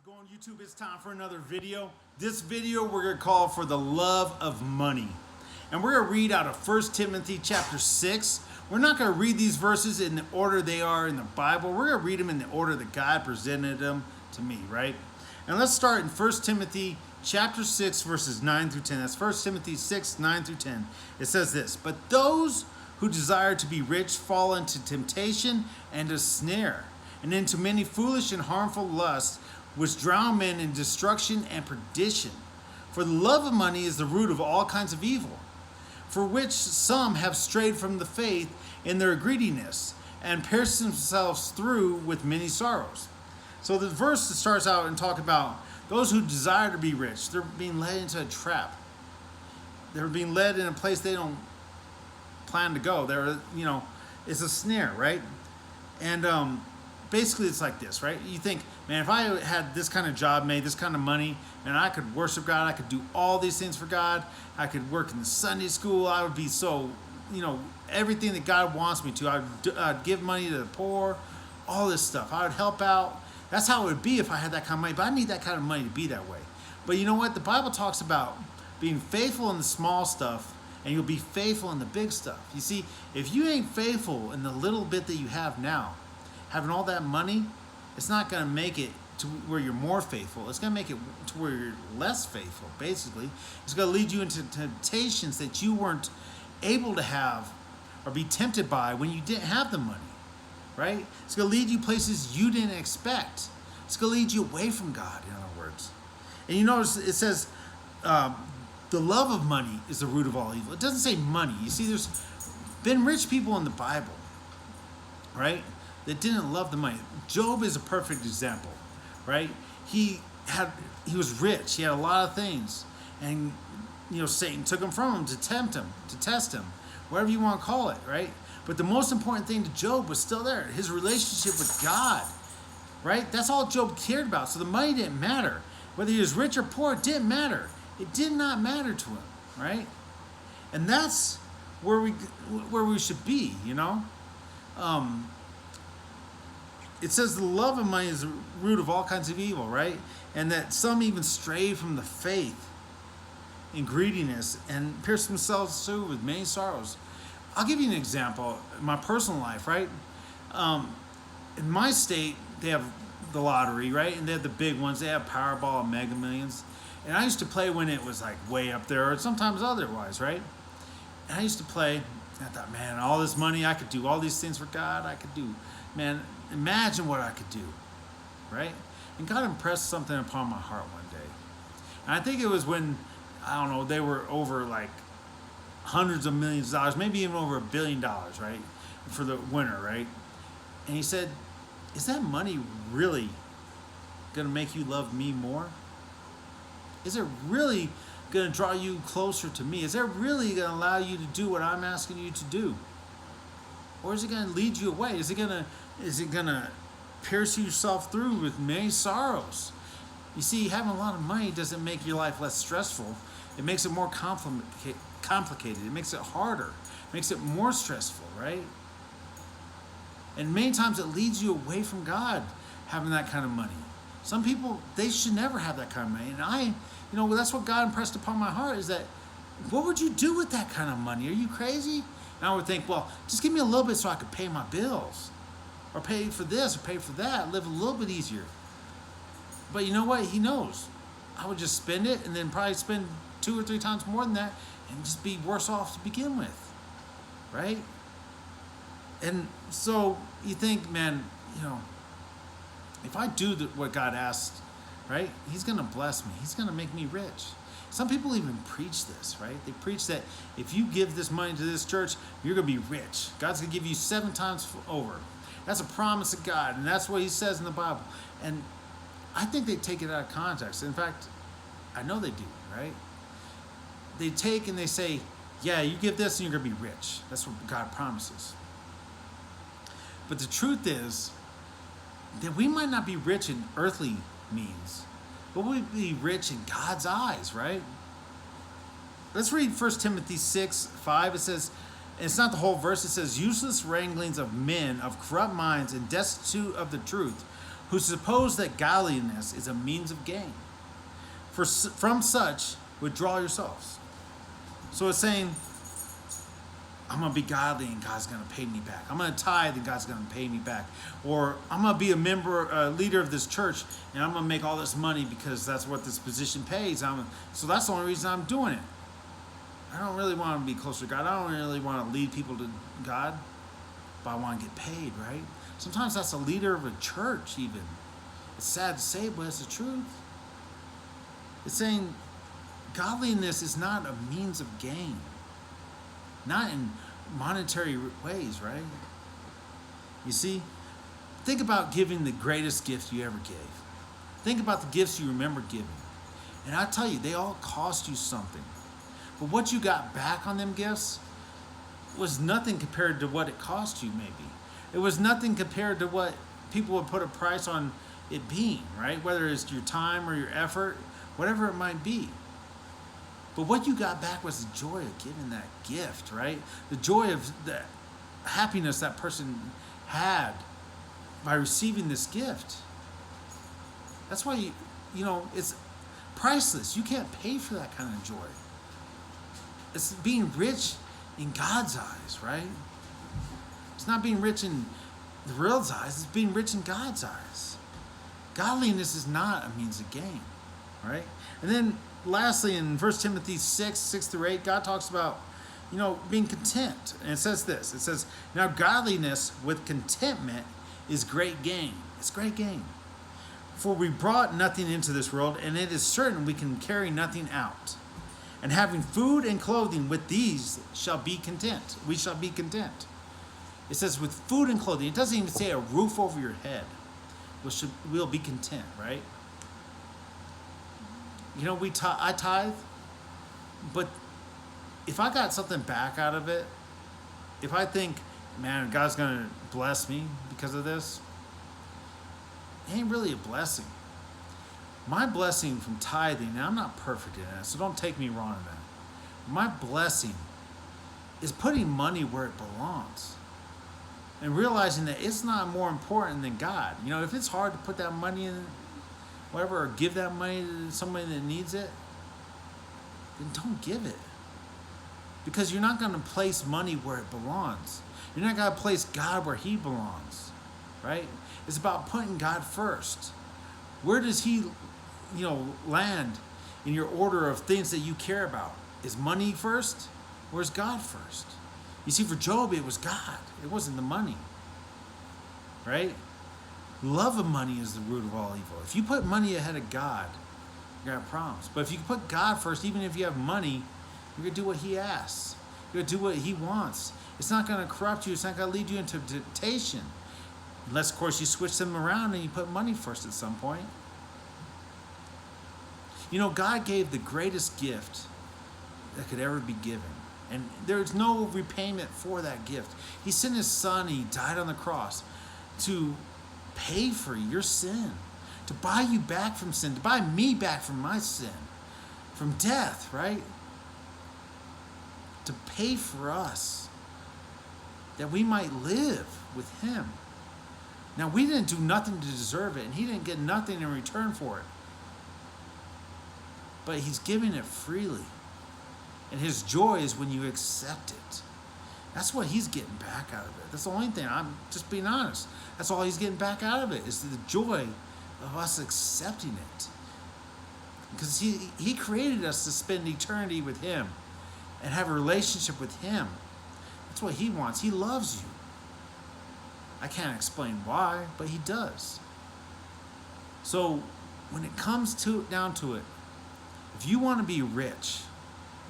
going, YouTube? It's time for another video. This video we're going to call for the love of money. And we're going to read out of 1 Timothy chapter 6. We're not going to read these verses in the order they are in the Bible. We're going to read them in the order that God presented them to me, right? And let's start in 1 Timothy chapter 6, verses 9 through 10. That's 1 Timothy 6, 9 through 10. It says this: "But those who desire to be rich fall into temptation and a snare, and into many foolish and harmful lusts, which drown men in destruction and perdition. For the love of money is the root of all kinds of evil, for which some have strayed from the faith in their greediness, and pierced themselves through with many sorrows." So the verse starts out and talk about those who desire to be rich. They're being led into a trap. They're being led in a place they don't plan to go. It's a snare, right? And basically it's like this, right? You think, man, if I had this kind of job, made this kind of money, and I could worship God, I could do all these things for God, I could work in the Sunday school, I would be so, everything that God wants me to. I'd give money to the poor, all this stuff. I would help out. That's how it would be if I had that kind of money. But I need that kind of money to be that way. But you know what? The Bible talks about being faithful in the small stuff, and you'll be faithful in the big stuff. You see, if you ain't faithful in the little bit that you have now, having all that money, it's not going to make it to where you're more faithful. It's going to make it to where you're less faithful, basically. It's going to lead you into temptations that you weren't able to have or be tempted by when you didn't have the money, right? It's going to lead you places you didn't expect. It's going to lead you away from God, in other words. And you notice it says the love of money is the root of all evil. It doesn't say money. You see, there's been rich people in the Bible, right, that didn't love the money. Job is a perfect example, right? He was rich. He had a lot of things, and Satan took him from him to tempt him, to test him, whatever you want to call it, right? But the most important thing to Job was still there, his relationship with God, right? That's all Job cared about. So the money didn't matter. Whether he was rich or poor, it didn't matter. It did not matter to him, right? And that's where we should be, It says the love of money is the root of all kinds of evil, right? And that some even stray from the faith in greediness and pierce themselves through with many sorrows. I'll give you an example in my personal life, right? In my state, they have the lottery, right? And they have the big ones. They have Powerball and Mega Millions. And I used to play when it was like way up there, or sometimes otherwise, right? And I used to play, and I thought, man, all this money, I could do all these things for God. I could do, man, imagine what I could do, right? And God impressed something upon my heart one day. And I think it was when, I don't know, they were over like hundreds of millions of dollars, maybe even over $1 billion, right? For the winner, right? And he said, is that money really going to make you love me more? Is it really going to draw you closer to me? Is it really going to allow you to do what I'm asking you to do? Or is it going to lead you away? Is it going to pierce yourself through with many sorrows? You see, having a lot of money doesn't make your life less stressful. It makes it more complicated. It makes it harder. It makes it more stressful, right? And many times it leads you away from God, having that kind of money. Some people, they should never have that kind of money. And that's what God impressed upon my heart, is that, what would you do with that kind of money? Are you crazy? And I would think, well, just give me a little bit so I could pay my bills, or pay for this, or pay for that, live a little bit easier. But you know what? He knows. I would just spend it, and then probably spend 2 or 3 times more than that, and just be worse off to begin with, right? And so you think, man, if I do what God asked, right, he's going to bless me. He's going to make me rich. Some people even preach this, right? They preach that if you give this money to this church, you're going to be rich. God's going to give you 7 times over. That's a promise of God, and that's what he says in the Bible. And I think they take it out of context. In fact, I know they do, right? They take and they say, yeah, you give this and you're going to be rich. That's what God promises. But the truth is that we might not be rich in earthly means, but we'll be rich in God's eyes, right? Let's read 1 Timothy 6, 5. It says, and it's not the whole verse, it says, useless wranglings of men of corrupt minds and destitute of the truth, who suppose that godliness is a means of gain. From such, withdraw yourselves. So it's saying, I'm going to be godly and God's going to pay me back. I'm going to tithe and God's going to pay me back. Or I'm going to be a leader of this church and I'm going to make all this money because that's what this position pays. So that's the only reason I'm doing it. I don't really want to be closer to God. I don't really want to lead people to God, but I want to get paid, right? Sometimes that's a leader of a church even. It's sad to say, but it's the truth. It's saying godliness is not a means of gain. Not in monetary ways, right? You see, think about giving the greatest gift you ever gave. Think about the gifts you remember giving. And I tell you, they all cost you something. But what you got back on them gifts was nothing compared to what it cost you, maybe. It was nothing compared to what people would put a price on it being, right? Whether it's your time or your effort, whatever it might be. But what you got back was the joy of giving that gift, right? The joy of the happiness that person had by receiving this gift. That's why, it's priceless. You can't pay for that kind of joy. It's being rich in God's eyes, right? It's not being rich in the world's eyes. It's being rich in God's eyes. Godliness is not a means of gain, right? And then lastly, in 1 Timothy 6:6-8, God talks about, being content. And it says this. It says, now godliness with contentment is great gain. It's great gain. For we brought nothing into this world, and it is certain we can carry nothing out. And having food and clothing, with these shall be content. We shall be content. It says with food and clothing. It doesn't even say a roof over your head. We'll be content, right? I tithe, but if I got something back out of it, if I think, man, God's going to bless me because of this, it ain't really a blessing. My blessing from tithing, and I'm not perfect in that, so don't take me wrong in that. My blessing is putting money where it belongs and realizing that it's not more important than God. If it's hard to put that money in whatever, or give that money to somebody that needs it, then don't give it. Because you're not going to place money where it belongs. You're not going to place God where he belongs, right? It's about putting God first. Where does he, land in your order of things that you care about? Is money first, or is God first? You see, for Job, it was God. It wasn't the money, right? Love of money is the root of all evil. If you put money ahead of God, you're going to have problems. But if you put God first, even if you have money, you're going to do what he asks. You're going to do what he wants. It's not going to corrupt you. It's not going to lead you into temptation. Unless, of course, you switch them around and you put money first at some point. God gave the greatest gift that could ever be given. And there's no repayment for that gift. He sent his son, he died on the cross to pay for your sin, to buy you back from sin, to buy me back from my sin, from death, right? To pay for us, that we might live with him. Now, we didn't do nothing to deserve it, and he didn't get nothing in return for it. But he's giving it freely. And his joy is when you accept it. That's what he's getting back out of it. That's the only thing. I'm just being honest. That's all he's getting back out of it, is the joy of us accepting it. Because he created us to spend eternity with him and have a relationship with him. That's what he wants. He loves you. I can't explain why, but he does. So when it comes down to it, if you want to be rich,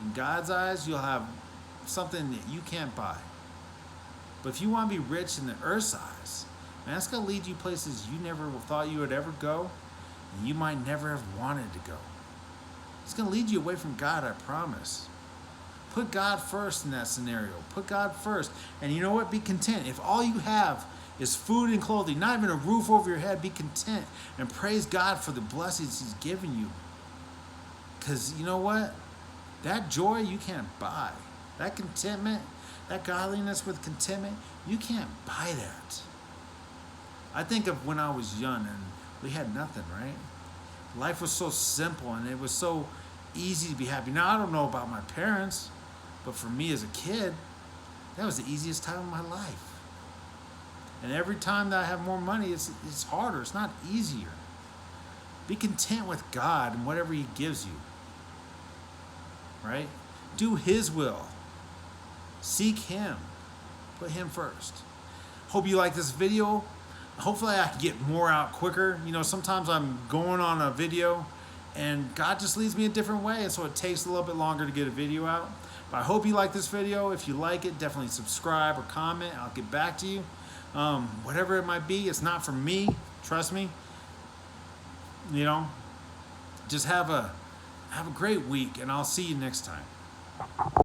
in God's eyes, you'll have something that you can't buy. But if you want to be rich in the earth's eyes, man, that's going to lead you places you never thought you would ever go, and you might never have wanted to go. It's going to lead you away from God, I promise. Put God first in that scenario. Put God first. And you know what? Be content. If all you have is food and clothing, not even a roof over your head, be content and praise God for the blessings he's given you. Because you know what? That joy you can't buy. That contentment, that godliness with contentment, you can't buy that. I think of when I was young and we had nothing, right? Life was so simple and it was so easy to be happy. Now, I don't know about my parents, but for me as a kid, that was the easiest time of my life. And every time that I have more money, it's harder. It's not easier. Be content with God and whatever He gives you, right? Do His will. Seek Him. Put Him first. Hope you like this video. Hopefully I can get more out quicker. You know, sometimes I'm going on a video and God just leads me a different way, and so it takes a little bit longer to get a video out. But I hope you like this video. If you like it, definitely subscribe or comment. I'll get back to you. Whatever it might be, it's not for me. Trust me. You know, just have a great week, and I'll see you next time.